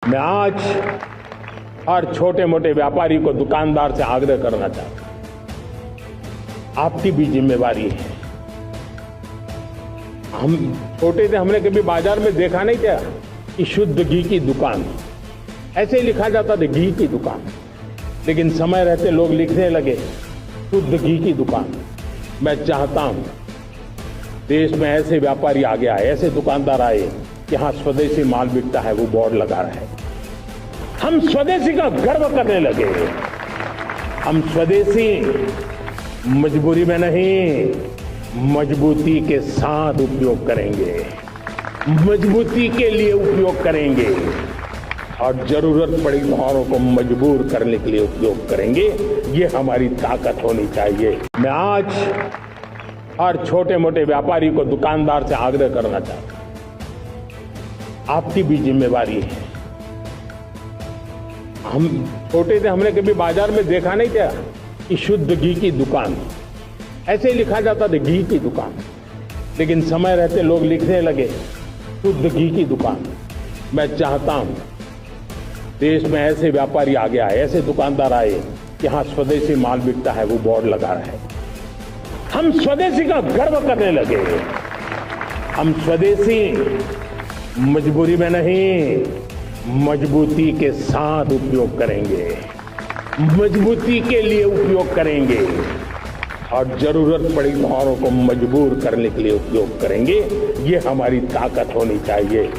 मैं आज हर छोटे मोटे व्यापारी को, दुकानदार से आग्रह करना चाहता हूं, आपकी भी जिम्मेवारी है। हम छोटे थे, हमने कभी बाजार में देखा नहीं था कि शुद्ध घी की दुकान, ऐसे ही लिखा जाता था घी की दुकान, लेकिन समय रहते लोग लिखने लगे शुद्ध घी की दुकान। मैं चाहता हूं देश में ऐसे व्यापारी आगे आए, ऐसे दुकानदार आए, यहाँ स्वदेशी माल बिकता है वो बोर्ड लगा रहे हैं। हम स्वदेशी का गर्व करने लगे। हम स्वदेशी मजबूरी में नहीं, मजबूती के साथ उपयोग करेंगे, मजबूती के लिए उपयोग करेंगे और जरूरत पड़ी तो औरों को मजबूर करने के लिए उपयोग करेंगे। ये हमारी ताकत होनी चाहिए। मैं आज हर छोटे मोटे व्यापारी को, दुकानदार से आग्रह करना चाहता हूं, आपकी भी जिम्मेवारी है। हम छोटे थे, हमने कभी बाजार में देखा नहीं था कि शुद्ध घी की दुकान, ऐसे ही लिखा जाता था घी की दुकान, लेकिन समय रहते लोग लिखने लगे शुद्ध घी की दुकान। मैं चाहता हूं देश में ऐसे व्यापारी आगे आए, ऐसे दुकानदार आए, यहाँ स्वदेशी माल बिकता है वो बोर्ड लगा रहे हैं। हम स्वदेशी का गर्व करने लगे। हम स्वदेशी मजबूरी में नहीं, मजबूती के साथ उपयोग करेंगे, मजबूती के लिए उपयोग करेंगे और जरूरत पड़ी तो औरों को मजबूर करने के लिए उपयोग करेंगे। ये हमारी ताकत होनी चाहिए।